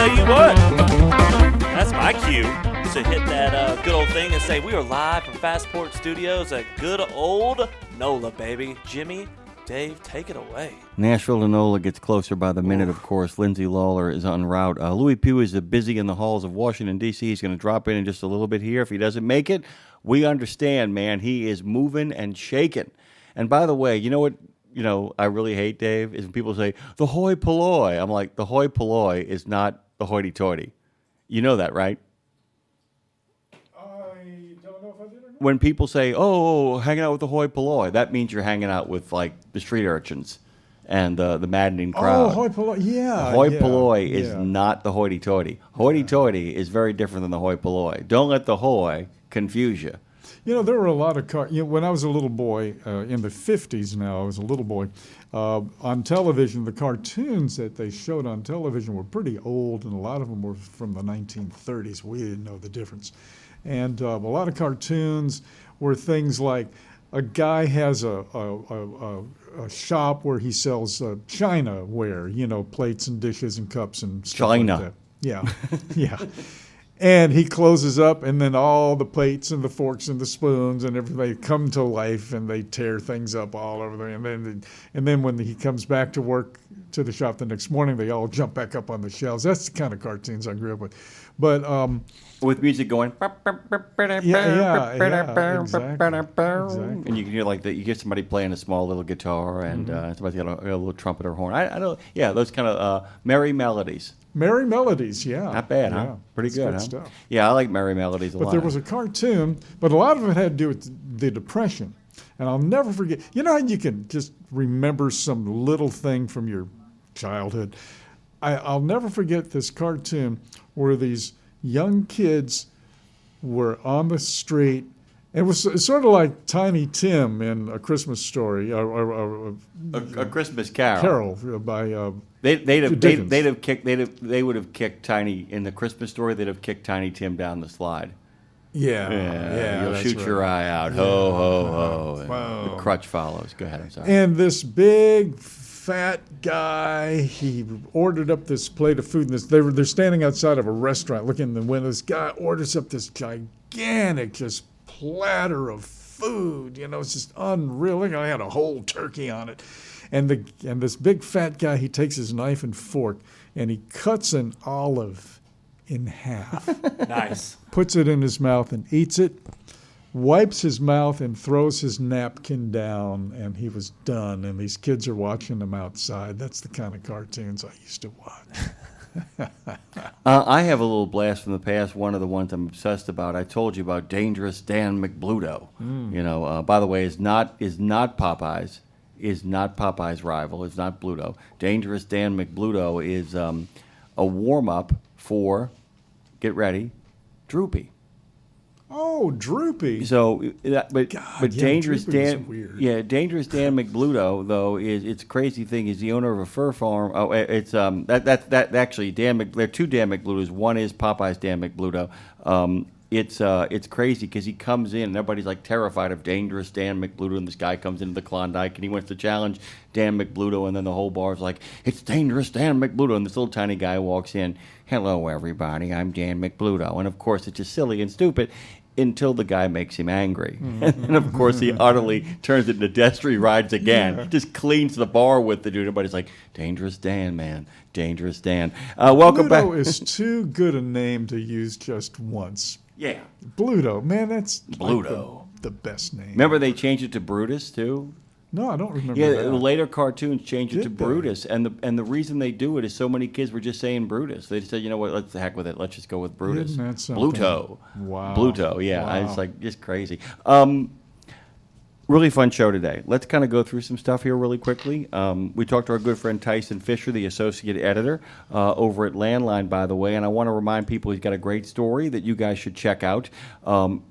tell you what, that's my cue to hit that good old thing and say we are live from Fastport Studios at good old NOLA, baby. Jimmy, Dave, take it away. Nashville to NOLA gets closer by the minute, of course. Lindsay Lawler is en route. Lewie Pugh is busy in the halls of Washington, D.C. He's going to drop in just a little bit here. If he doesn't make it, we understand, man. He is moving and shaking. And by the way, you know what? I really hate, Dave, is when people say, the hoi polloi. I'm like, the hoi polloi is not the hoity-toity. You know that, right? I don't know if I did or not. When people say, oh, hanging out with the hoi polloi, that means you're hanging out with, like, the street urchins and the maddening crowd. Oh, hoi polloi, yeah. The hoi polloi is not the hoity-toity. Hoity-toity is very different than the hoi polloi. Don't let the hoi confuse you. There were a lot of when I was a little boy, in the 50s now, I was a little boy, on television, the cartoons that they showed on television were pretty old, and a lot of them were from the 1930s. We didn't know the difference. And a lot of cartoons were things like a guy has a shop where he sells chinaware, plates and dishes and cups and stuff like that. Yeah, yeah. And he closes up, and then all the plates and the forks and the spoons and everything come to life, and they tear things up all over there. And then when he comes back to work to the shop the next morning, they all jump back up on the shelves. That's the kind of cartoons I grew up with. But with music going, exactly. And you can hear you get somebody playing a small little guitar, and somebody's got a little trumpet or horn. I don't. Yeah, those kind of merry melodies. Merry Melodies, yeah. Not bad, huh? Pretty good, huh? Stuff. Yeah, I like Merry Melodies a lot. But there was a cartoon, but a lot of it had to do with the Depression. And I'll never forget. You know how you can just remember some little thing from your childhood? I'll never forget this cartoon where these young kids were on the street. It was sort of like Tiny Tim in A Christmas Story, or a Christmas Carol. Carol by They would have kicked Tiny in the Christmas Story. They'd have kicked Tiny Tim down the slide. Yeah. You'll shoot your eye out. Ho ho ho. Wow. The crutch follows. Go ahead. I'm sorry. And this big fat guy, he ordered up this plate of food, and they're standing outside of a restaurant, looking in the window. This guy orders up this gigantic, just platter of food. It's just unreal. I had a whole turkey on it. And this big fat guy, he takes his knife and fork and he cuts an olive in half. Nice. Puts it in his mouth and eats it, wipes his mouth and throws his napkin down, and he was done. And these kids are watching him outside. That's the kind of cartoons I used to watch. I have a little blast from the past. One of the ones I'm obsessed about. I told you about Dangerous Dan McBluto. By the way, is not Popeyes. Is not Popeye's rival. It's not Bluto. Dangerous Dan McBluto is a warm-up for, get ready, Droopy. Oh, Droopy. So, but Dangerous Dan, weird. Dangerous Dan McBluto though it's a crazy thing. He's the owner of a fur farm. Oh, it's that actually there are two Dan McBlutos. One is Popeye's Dan McBluto. It's crazy because he comes in and everybody's like terrified of Dangerous Dan McBluto, and this guy comes into the Klondike and he wants to challenge Dan McBluto, and then the whole bar's like, it's Dangerous Dan McBluto, and this little tiny guy walks in, hello everybody, I'm Dan McBluto, and of course it's just silly and stupid until the guy makes him angry. And then, of course, he utterly turns it into Destry Rides again. Yeah. Just cleans the bar with the dude. Everybody's like, Dangerous Dan, man. Dangerous Dan. Welcome back. Bluto is too good a name to use just once. Yeah. Bluto. Man, that's Bluto. Like the best name. Remember they changed it to Brutus, too? No, I don't remember Yeah, that. the later cartoons changed it to Did they? Brutus, and the reason they do it is so many kids were just saying Brutus. They just said, you know what, let's the heck with it. Let's just go with Brutus. Isn't that something? Bluto. Wow. Bluto, yeah. Wow. It's like just crazy. Really fun show today. Let's kind of go through some stuff here really quickly. We talked to our good friend Tyson Fisher, the associate editor over at Landline, by the way, and I want to remind people he's got a great story that you guys should check out.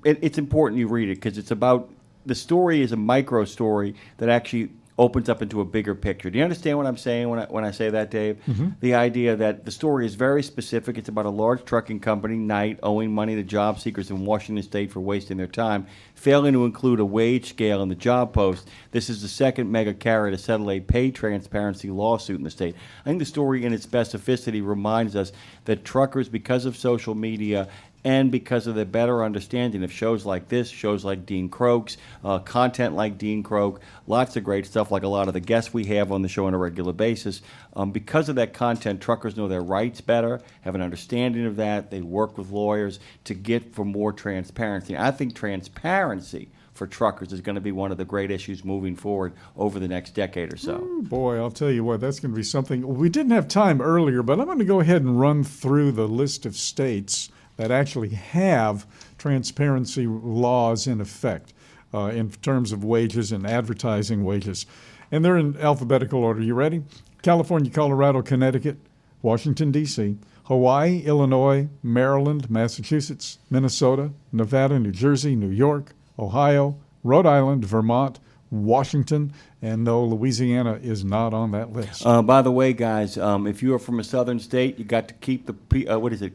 It's important you read it because it's about, the story is a micro story that actually opens up into a bigger picture. Do you understand what I'm saying when I say that, Dave? The idea that the story is very specific. It's about a large trucking company, Knight, owing money to job seekers in Washington State for wasting their time, failing to include a wage scale in the job post. This is the second mega carrier to settle a pay transparency lawsuit in the state. I think the story in its specificity reminds us that truckers, because of social media and because of the better understanding of shows like this, shows like Dean Croak's, content like Dean Croak, lots of great stuff like a lot of the guests we have on the show on a regular basis. Because of that content, truckers know their rights better, have an understanding of that. They work with lawyers to get for more transparency. I think transparency for truckers is going to be one of the great issues moving forward over the next decade or so. Ooh, boy, I'll tell you what, that's going to be something. We didn't have time earlier, but I'm going to go ahead and run through the list of states that actually have transparency laws in effect in terms of wages and advertising wages. And they're in alphabetical order. You ready? California, Colorado, Connecticut, Washington, D.C., Hawaii, Illinois, Maryland, Massachusetts, Minnesota, Nevada, New Jersey, New York, Ohio, Rhode Island, Vermont, Washington, and no, Louisiana is not on that list. By the way, guys, if you are from a southern state, you got to keep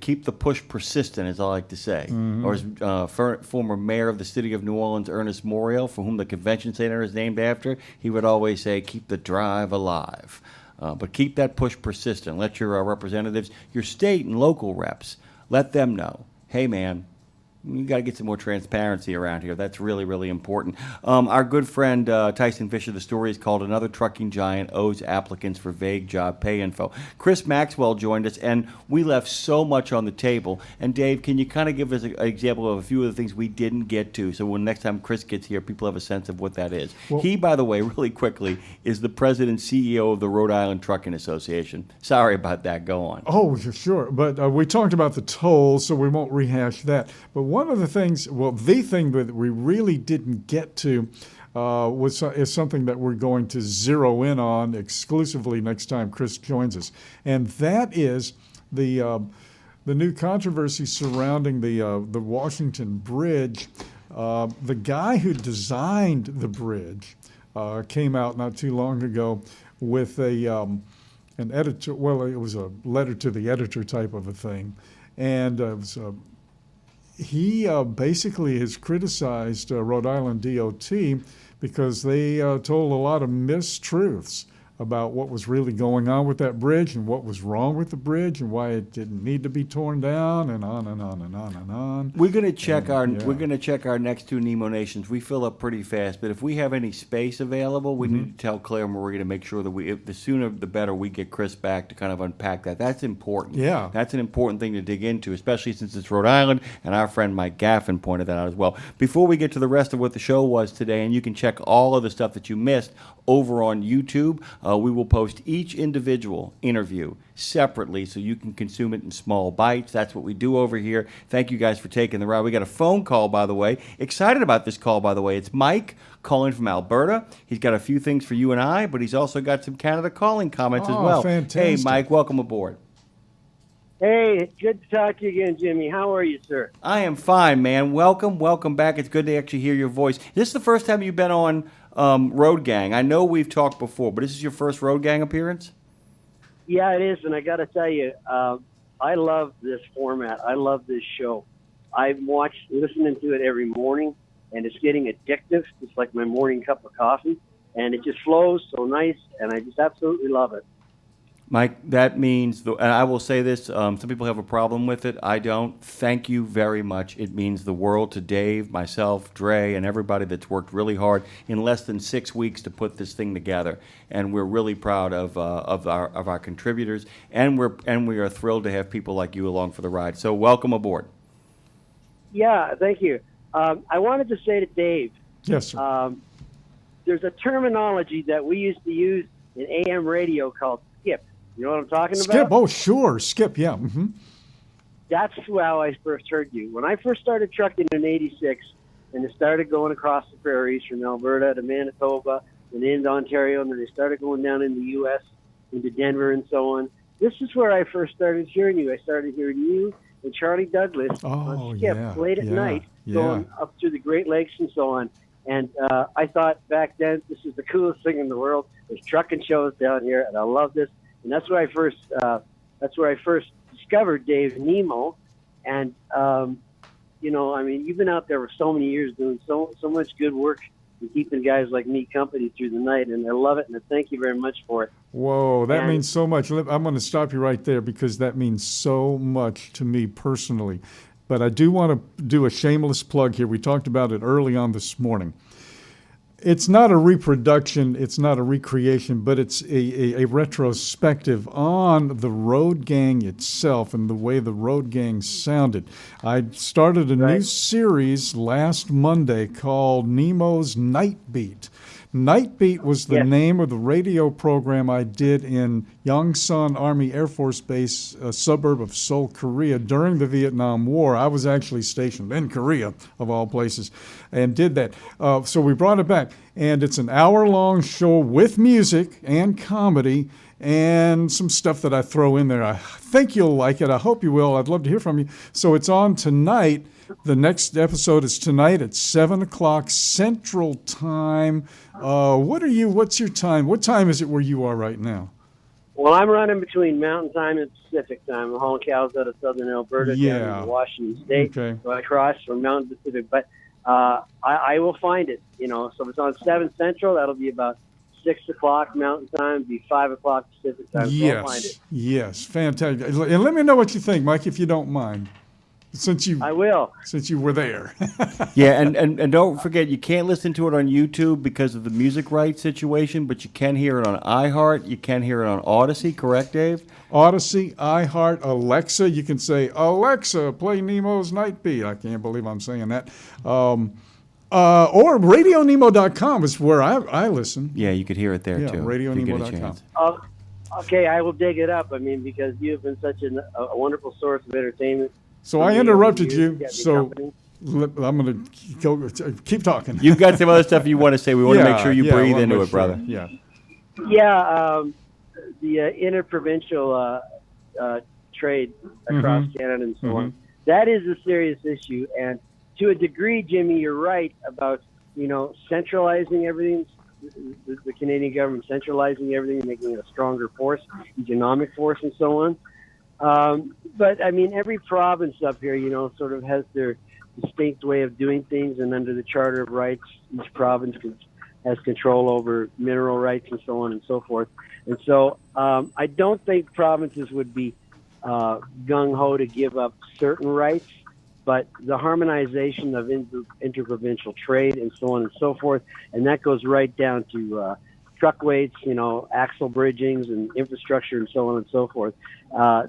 keep the push persistent, as I like to say. Or as former mayor of the city of New Orleans, Ernest Morial, for whom the convention center is named after, he would always say, keep the drive alive. But keep that push persistent. Let your representatives, your state and local reps, let them know, hey, man, you got to get some more transparency around here. That's really, really important. Our good friend Tyson Fisher, the story is called "Another Trucking Giant Owes Applicants for Vague Job Pay Info." Chris Maxwell joined us, and we left so much on the table. And Dave, can you kind of give us an example of a few of the things we didn't get to, so when next time Chris gets here, people have a sense of what that is? Well, he, by the way, really quickly, is the president and CEO of the Rhode Island Trucking Association. Sorry about that. Go on. Oh, sure. But we talked about the tolls, so we won't rehash that. But one of the things, well, the thing that we really didn't get to is something that we're going to zero in on exclusively next time Chris joins us, and that is the new controversy surrounding the Washington Bridge. The guy who designed the bridge came out not too long ago with an editor. Well, it was a letter to the editor type of a thing, and it was. He basically has criticized Rhode Island DOT because they told a lot of mistruths about what was really going on with that bridge and what was wrong with the bridge and why it didn't need to be torn down and on and on and on and on. We're going to check our next two Nemo Nations. We fill up pretty fast, but if we have any space available, we need to tell Claire Marie to make sure that the sooner the better we get Chris back to kind of unpack that. That's important. Yeah. That's an important thing to dig into, especially since it's Rhode Island, and our friend Mike Gaffin pointed that out as well. Before we get to the rest of what the show was today, and you can check all of the stuff that you missed over on YouTube, we will post each individual interview separately so you can consume it in small bites. That's what we do over here. Thank you guys for taking the ride. We got a phone call, by the way. Excited about this call, by the way. It's Mike calling from Alberta. He's got a few things for you and I, but he's also got some Canada calling comments as well. Fantastic. Hey, Mike, welcome aboard. Hey, good to talk to you again, Jimmy. How are you, sir? I am fine, man. Welcome back. It's good to actually hear your voice. Is this the first time you've been on Road Gang? I know we've talked before, but this is your first Road Gang appearance? Yeah, it is, and I got to tell you, I love this format. I love this show. I'm listening to it every morning, and it's getting addictive. It's like my morning cup of coffee, and it just flows so nice, and I just absolutely love it. Mike, that means, and I will say this, some people have a problem with it. I don't. Thank you very much. It means the world to Dave, myself, Dre, and everybody that's worked really hard in less than 6 weeks to put this thing together. And we're really proud of our contributors, and we are thrilled to have people like you along for the ride. So welcome aboard. Yeah, thank you. I wanted to say to Dave, yes, sir. There's a terminology that we used to use in AM radio called skip. You know what I'm talking about? Skip, oh, sure, skip, yeah. Mm-hmm. That's how I first heard you. When I first started trucking in '86, and it started going across the prairies from Alberta to Manitoba and into Ontario, and then they started going down in the U.S., into Denver and so on. This is where I first started hearing you. I started hearing you and Charlie Douglas on Skip late at night, going up through the Great Lakes and so on. And I thought back then, this is the coolest thing in the world. There's trucking shows down here, and I love this. And that's where I first discovered Dave Nemo. And I mean, you've been out there for so many years doing so much good work and keeping guys like me company through the night, and I love it, and I thank you very much for it. Whoa, that means so much. I'm going to stop you right there because that means so much to me personally. But I do want to do a shameless plug here. We talked about it early on this morning. It's not a reproduction, it's not a recreation, but it's a retrospective on the Road Gang itself and the way the Road Gang sounded. I started a new series last Monday called Nemo's Night Beat. Night Beat was the name of the radio program I did in Yongsan Army Air Force Base, a suburb of Seoul, Korea, during the Vietnam War. I was actually stationed in Korea, of all places, and did that. So we brought it back, and it's an hour-long show with music and comedy and some stuff that I throw in there. I think you'll like it. I hope you will. I'd love to hear from you. So it's on tonight. The next episode is tonight at 7 o'clock Central Time. What's your time? What time is it where you are right now? Well, I'm running between Mountain Time and Pacific Time. I'm hauling cows out of southern Alberta down to Washington State. Okay. So I cross from Mountain Pacific. But I will find it, So if it's on 7 Central, that'll be about 6 o'clock Mountain Time, be 5 o'clock Pacific Time. So I'll find it. Yes, fantastic. And let me know what you think, Mike, if you don't mind. I will. Since you were there. Yeah, and don't forget, you can't listen to it on YouTube because of the music rights situation, but you can hear it on iHeart. You can hear it on Odyssey, correct, Dave? Odyssey, iHeart, Alexa. You can say, Alexa, play Nemo's Night Beat. I can't believe I'm saying that. Or RadioNemo.com is where I listen. Yeah, you could hear it there, too. RadioNemo.com. Okay, I will dig it up. I mean, because you've been such a wonderful source of entertainment. So I interrupted you, so I'm going to keep talking. You've got some other stuff you want to say. We want to make sure you breathe into it, brother. Yeah. Yeah, the interprovincial trade across Canada and so on, that is a serious issue. And to a degree, Jimmy, you're right about, centralizing everything, the Canadian government centralizing everything and making it a stronger force, economic force and so on. But I mean, every province up here, sort of has their distinct way of doing things, and under the Charter of Rights, each province has control over mineral rights and so on and so forth. And so, I don't think provinces would be gung-ho to give up certain rights, but the harmonization of interprovincial trade and so on and so forth, and that goes right down to truck weights, axle bridgings and infrastructure and so on and so forth.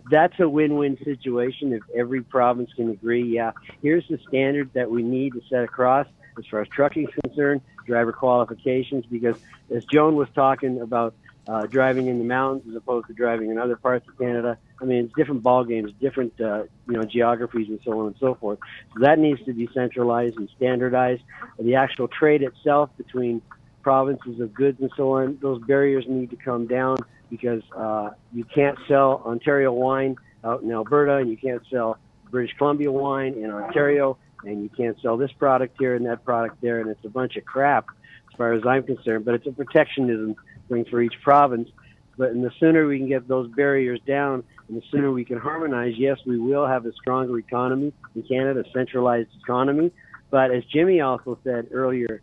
That's a win-win situation if every province can agree, here's the standard that we need to set across as far as trucking is concerned, driver qualifications, because as Joan was talking about driving in the mountains as opposed to driving in other parts of Canada, I mean, it's different ball games, different, geographies and so on and so forth. So that needs to be centralized and standardized. The actual trade itself between provinces of goods and so on, those barriers need to come down, because you can't sell Ontario wine out in Alberta, and you can't sell British Columbia wine in Ontario, and you can't sell this product here and that product there, and it's a bunch of crap as far as I'm concerned. But it's a protectionism thing for each province. But the sooner we can get those barriers down, and the sooner we can harmonize, yes, we will have a stronger economy in Canada, a centralized economy. But as Jimmy also said earlier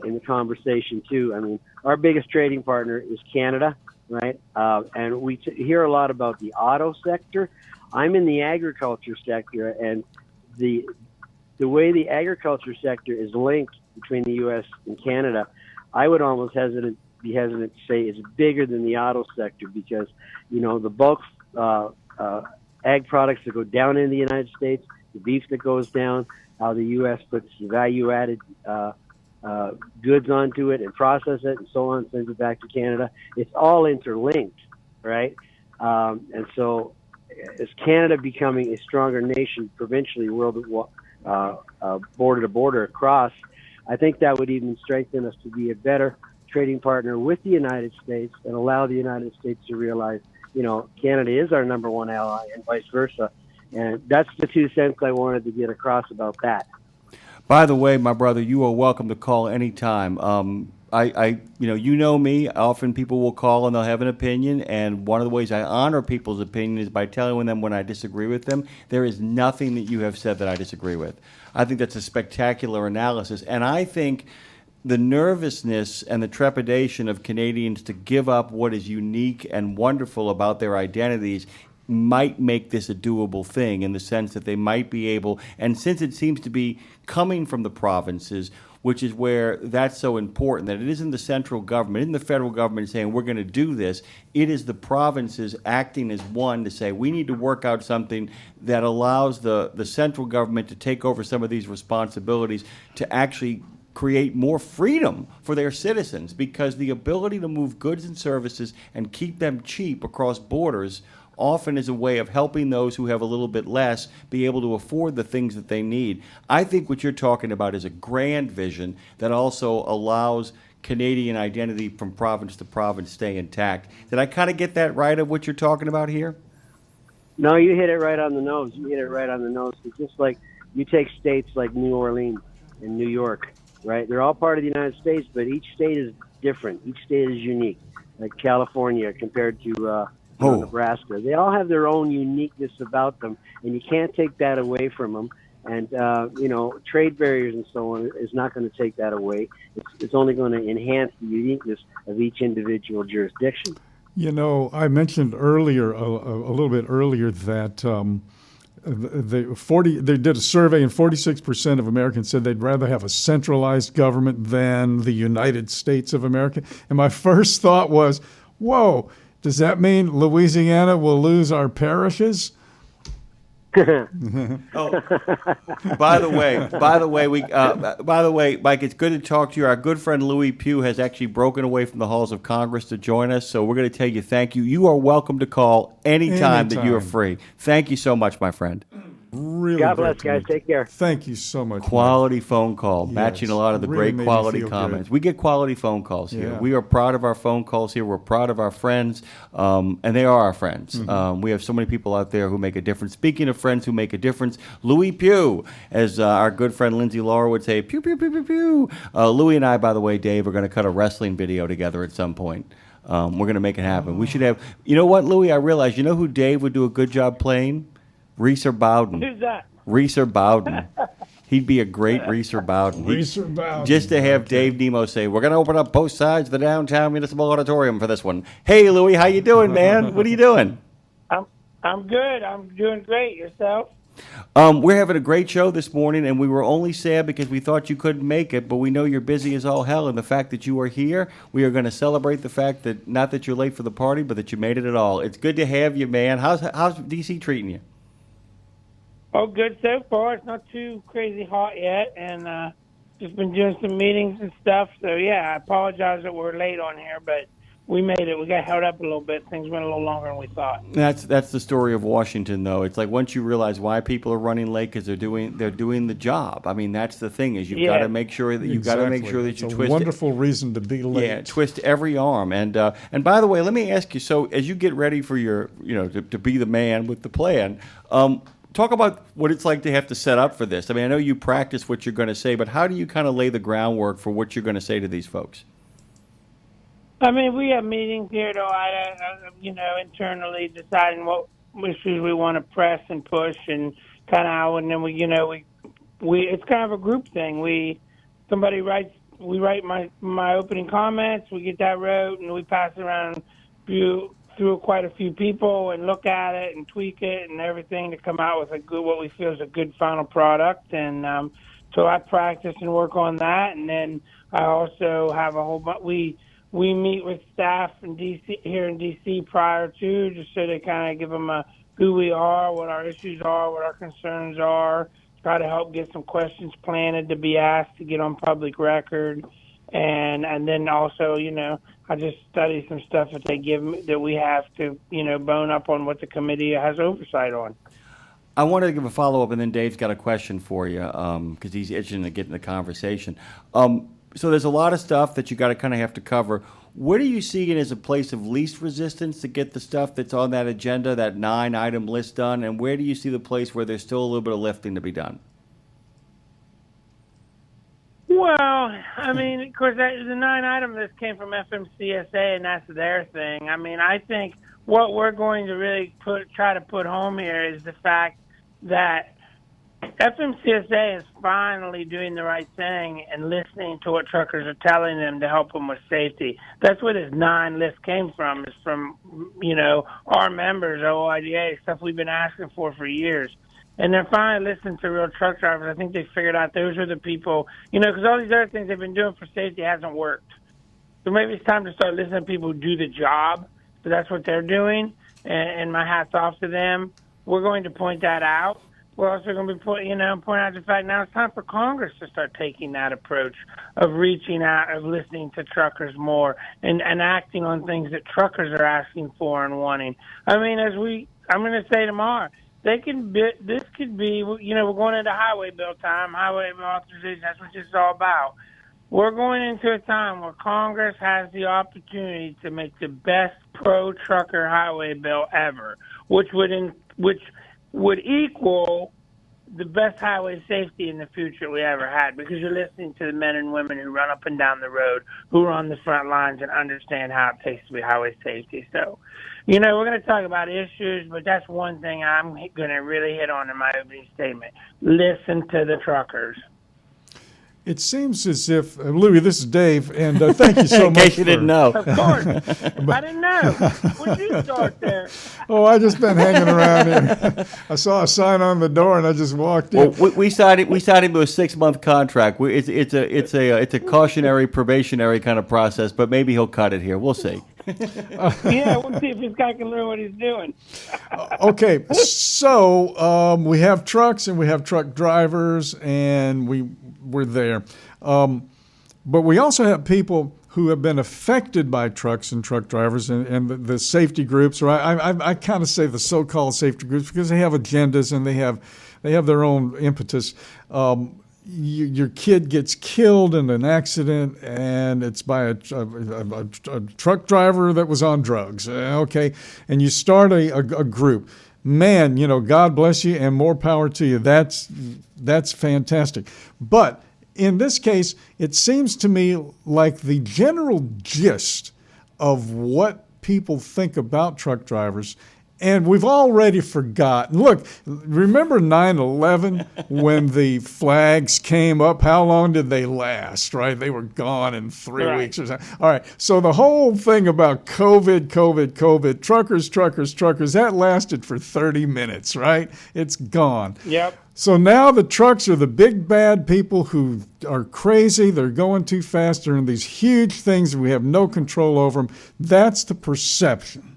in the conversation too, I mean, our biggest trading partner is Canada, right? And we hear a lot about the auto sector. I'm in the agriculture sector, and the way the agriculture sector is linked between the U.S. and Canada, I would almost be hesitant to say it's bigger than the auto sector, because, the bulk ag products that go down in the United States, the beef that goes down, how the U.S. puts value-added goods onto it and process it and so on, sends it back to Canada. It's all interlinked, right? And so is Canada becoming a stronger nation provincially, border to border across, I think that would even strengthen us to be a better trading partner with the United States and allow the United States to realize, Canada is our number one ally and vice versa. And that's the 2 cents I wanted to get across about that. By the way, my brother, you are welcome to call anytime. You know me. Often people will call and they'll have an opinion, and one of the ways I honor people's opinion is by telling them when I disagree with them. There is nothing that you have said that I disagree with. I think that's a spectacular analysis, and I think the nervousness and the trepidation of Canadians to give up what is unique and wonderful about their identities might make this a doable thing, in the sense that they might be able, and since it seems to be coming from the provinces, which is where that's so important, that it isn't the central government, isn't the federal government saying we're going to do this. It is the provinces acting as one to say we need to work out something that allows the central government to take over some of these responsibilities to actually create more freedom for their citizens, because the ability to move goods and services and keep them cheap across borders often is a way of helping those who have a little bit less be able to afford the things that they need. I think what you're talking about is a grand vision that also allows Canadian identity from province to province stay intact. Did I kind of get that right of what you're talking about here? No, you hit it right on the nose. You hit it right on the nose. It's just like you take states like New Orleans and New York, right? They're all part of the United States, but each state is different. Each state is unique, like California compared to Nebraska. They all have their own uniqueness about them, and you can't take that away from them. And, trade barriers and so on is not going to take that away. It's only going to enhance the uniqueness of each individual jurisdiction. You know, I mentioned earlier, a little bit earlier, that they did a survey, and 46% of Americans said they'd rather have a centralized government than the United States of America. And my first thought was, whoa, does that mean Louisiana will lose our parishes? Oh, by the way, Mike, it's good to talk to you. Our good friend Lewie Pugh has actually broken away from the halls of Congress to join us, so we're going to tell you thank you. You are welcome to call anytime that you are free. Thank you so much, my friend. Really, God bless, guys. Take care. Thank you so much. Quality phone call, matching a lot of the really great quality comments. good. We get quality phone calls here. Yeah. We are proud of our phone calls here. We're proud of our friends, and they are our friends. We have so many people out there who make a difference. Speaking of friends who make a difference, Lewie Pugh, as our good friend Lindsay Laura would say, pew, pew, pew, pew, pew. Lewie and I, by the way, Dave, are going to cut a wrestling video together at some point. We're going to make it happen. We should have, you know what, Lewie, I realized, you know who Dave would do a good job playing? Reeser Bowden. Who's that? Reeser Bowden. He'd be a great Reeser Bowden. Reeser Bowden. Just to have Dave Nemo say, we're going to open up both sides of the downtown municipal auditorium for this one. Hey, Lewie, how you doing, man? What are you doing? I'm good. I'm doing great. Yourself? We're having a great show this morning, and we were only sad because we thought you couldn't make it, but we know you're busy as all hell, and the fact that you are here, we are going to celebrate the fact that, not that you're late for the party, but that you made it at all. It's good to have you, man. How's D.C. treating you? Oh, good so far. It's not too crazy hot yet, and just been doing some meetings and stuff. So, yeah, I apologize that we're late on here, but we made it. We got held up a little bit. Things went a little longer than we thought. That's the story of Washington, though. It's like once you realize why people are running late, because they're doing the job. I mean, that's the thing, is you've got to make sure that you It's twist a wonderful reason to be late. Yeah, twist every arm. And by the way, let me ask you. So as you get ready for your, to be the man with the plan. Talk about what it's like to have to set up for this. I mean, I know you practice what you're going to say, but how do you kind of lay the groundwork for what you're going to say to these folks? I mean, we have meetings here at OOIDA, internally deciding what issues we want to press and push, and kind of how, and then we it's kind of a group thing. We write my opening comments, we get that wrote, and we pass it around through quite a few people and look at it and tweak it and everything to come out with what we feel is a good final product. And so I practice and work on that, and then I also have a whole bunch. We meet with staff in DC prior to, just so they kind of give them who we are, what our issues are, what our concerns are. Try to help get some questions planted to be asked to get on public record, and then also I just study some stuff that they give me that we have to bone up on what the committee has oversight on. I wanted to give a follow-up, and then Dave's got a question for you because he's itching to get in the conversation. So there's a lot of stuff that you got to kind of have to cover. What are you seeing as a place of least resistance to get the stuff that's on that agenda, that 9-item list done, and where do you see the place where there's still a little bit of lifting to be done? Well, I mean, of course, the 9-item list came from FMCSA, and that's their thing. I mean, I think what we're going to really try to put home here is the fact that FMCSA is finally doing the right thing and listening to what truckers are telling them to help them with safety. That's where this 9 list came from, is from, our members, OOIDA, stuff we've been asking for years. And they're finally listening to real truck drivers. I think they figured out those are the people, because all these other things they've been doing for safety hasn't worked. So maybe it's time to start listening to people who do the job. So that's what they're doing, and my hat's off to them. We're going to point that out. We're also going to be point out the fact now it's time for Congress to start taking that approach of reaching out, of listening to truckers more, and acting on things that truckers are asking for and wanting. I mean, I'm going to say tomorrow, this could be, we're going into highway bill time, highway bill authorization. That's what this is all about. We're going into a time where Congress has the opportunity to make the best pro-trucker highway bill ever, which would equal the best highway safety in the future we ever had, because you're listening to the men and women who run up and down the road, who are on the front lines and understand how it takes to be highway safety. So, we're going to talk about issues, but that's one thing I'm going to really hit on in my opening statement. Listen to the truckers. It seems as if, Louie, this is Dave, and thank you so In much. case you didn't know. Of course. I didn't know. When did you start there? Oh, I just been hanging around here. I saw a sign on the door, and I just walked in. Well, we signed him to a 6-month contract. It's a cautionary, probationary kind of process, but maybe he'll cut it here. We'll see. Yeah, we'll see if this guy can learn what he's doing. Okay, so we have trucks and we have truck drivers, and we're there. But we also have people who have been affected by trucks and truck drivers and the safety groups, or I kind of say the so-called safety groups, because they have agendas and they have their own impetus. Your kid gets killed in an accident, and it's by a truck driver that was on drugs, okay? And you start a group. Man, God bless you and more power to you. That's fantastic. But in this case, it seems to me like the general gist of what people think about truck drivers, and we've already forgotten. Look, remember 9/11 when the flags came up? How long did they last, right? They were gone in 3 weeks or something. All right, so the whole thing about COVID, truckers, that lasted for 30 minutes, right? It's gone. Yep. So now the trucks are the big bad people who are crazy. They're going too fast. They're in these huge things, and we have no control over them. That's the perception.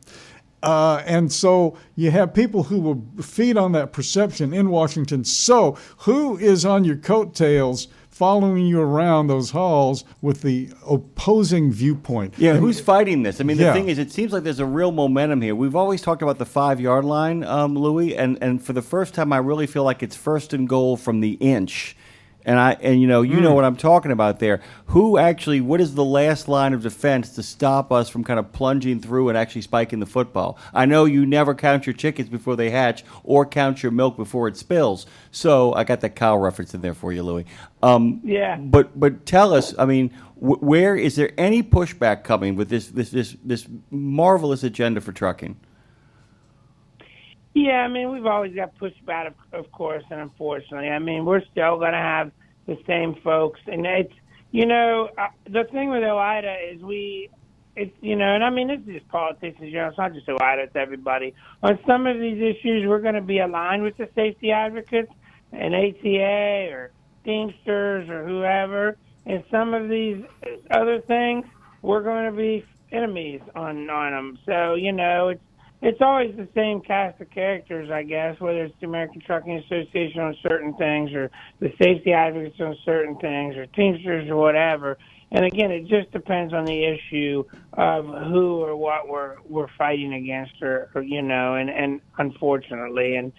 And so you have people who will feed on that perception in Washington. So who is on your coattails following you around those halls with the opposing viewpoint? Yeah, who's fighting this? I mean, the Yeah. thing is, it seems like there's a real momentum here. We've always talked about the 5-yard line, Louie, and for the first time, I really feel like it's first and goal from the inch. And you know what I'm talking about there. What is the last line of defense to stop us from kind of plunging through and actually spiking the football? I know you never count your chickens before they hatch or count your milk before it spills. So I got that cow reference in there for you, Louie. Yeah. But tell us, I mean, where is there any pushback coming with this marvelous agenda for trucking? Yeah, I mean, we've always got pushback, of course, and unfortunately. I mean, we're still going to have the same folks. And it's, the thing with OOIDA is and I mean, it's just politics in general. It's not just OOIDA, it's everybody. On some of these issues, we're going to be aligned with the safety advocates and ATA or Teamsters or whoever. And some of these other things, we're going to be enemies on them. So, it's always the same cast of characters, I guess, whether it's the American Trucking Association on certain things or the safety advocates on certain things or Teamsters or whatever. And again, it just depends on the issue of who or what we're fighting against or and unfortunately. And,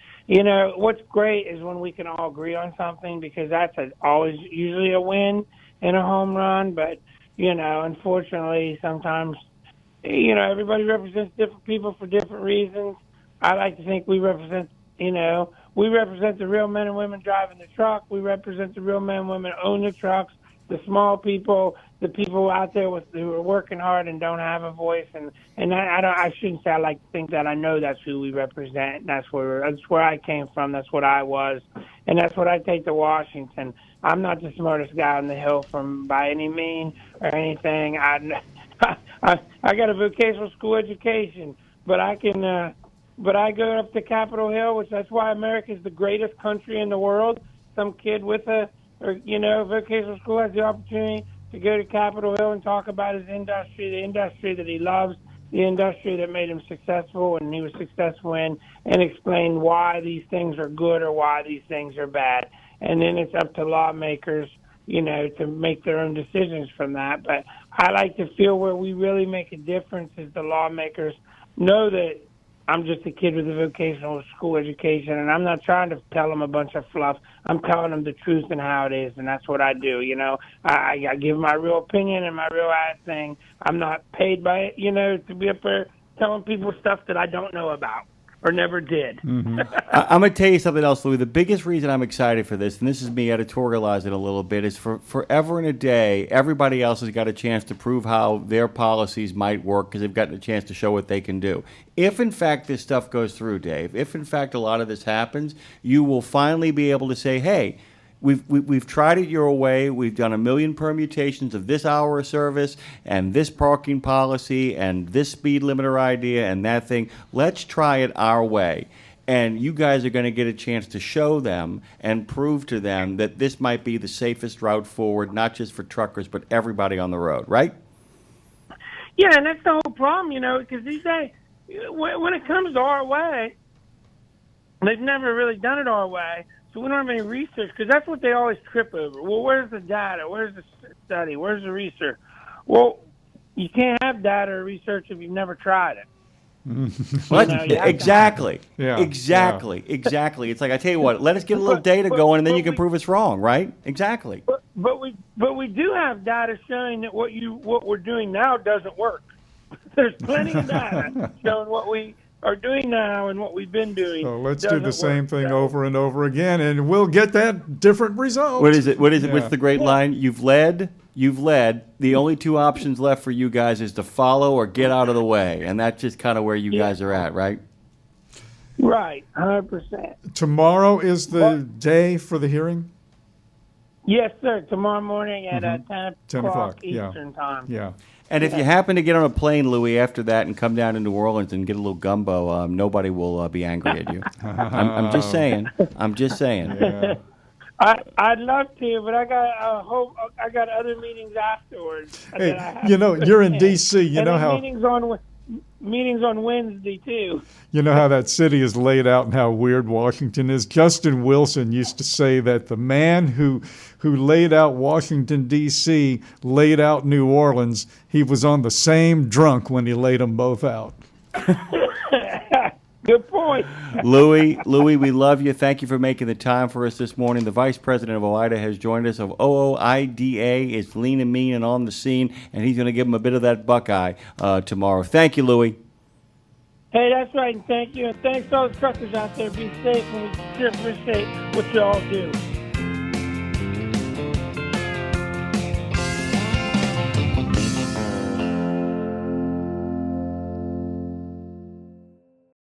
what's great is when we can all agree on something, because that's always usually a win and a home run. But, unfortunately, sometimes everybody represents different people for different reasons. I like to think we represent the real men and women driving the truck. We represent the real men and women who own the trucks. the small people, the people out there who are working hard and don't have a voice. And I shouldn't say I like to think that. I know that's who we represent. That's where I came from. That's what I was, and that's what I take to Washington. I'm not the smartest guy on the hill by any means or anything. I got a vocational school education, but I can. But I go up to Capitol Hill, that's why America is the greatest country in the world. Some kid with vocational school has the opportunity to go to Capitol Hill and talk about his industry, the industry that he loves, the industry that made him successful and he was successful in, and explain why these things are good or why these things are bad. And then it's up to lawmakers, to make their own decisions from that. But I like to feel where we really make a difference is the lawmakers know that I'm just a kid with a vocational school education, and I'm not trying to tell them a bunch of fluff. I'm telling them the truth and how it is, and that's what I do. I give my real opinion and my real thing. I'm not paid by it, to be up there telling people stuff that I don't know about or never did. Mm-hmm. I'm going to tell you something else, Louis. The biggest reason I'm excited for this, and this is me editorializing a little bit, is for forever and a day, everybody else has got a chance to prove how their policies might work because they've gotten a chance to show what they can do. If, in fact, this stuff goes through, Dave, if, in fact, a lot of this happens, you will finally be able to say, hey, We've tried it your way. We've done a million permutations of this hour of service and this parking policy and this speed limiter idea and that thing. Let's try it our way. And you guys are going to get a chance to show them and prove to them that this might be the safest route forward, not just for truckers, but everybody on the road, right? Yeah, and that's the whole problem, because these days, when it comes to our way, they've never really done it our way. So we don't have any research, because that's what they always trip over. Well, where's the data? Where's the study? Where's the research? Well, you can't have data or research if you've never tried it. Exactly. Yeah. Exactly. Yeah. Exactly. It's like, I tell you what, let us get a little data going, and then you can prove us wrong, right? Exactly. But we do have data showing that what we're doing now doesn't work. There's plenty of data showing what we are doing now and what we've been doing. So let's do the same thing over and over again, and we'll get that different result. What is it? What's the great line? You've led. The only two options left for you guys is to follow or get out of the way, and that's just kind of where you guys are at, right? Right, 100%. Tomorrow is the day for the hearing? Yes, sir. Tomorrow morning at 10 o'clock Eastern time. Yeah. And if you happen to get on a plane, Louis, after that and come down to New Orleans and get a little gumbo, nobody will be angry at you. I'm just saying. Yeah. I'd love to, but I got other meetings afterwards. Hey, you're in D.C. You know how meetings on Wednesday too. You know how that city is laid out and how weird Washington is. Justin Wilson used to say that the man who laid out Washington D.C. laid out New Orleans. He was on the same drunk when he laid them both out. Good point. Louis, we love you. Thank you for making the time for us this morning. The Vice President of OOIDA has joined us. Of OOIDA is lean and mean and on the scene, and he's going to give him a bit of that Buckeye tomorrow. Thank you, Louis. Hey, that's right, and thank you. And thanks to all the truckers out there. Be safe, and we sure appreciate what you all do.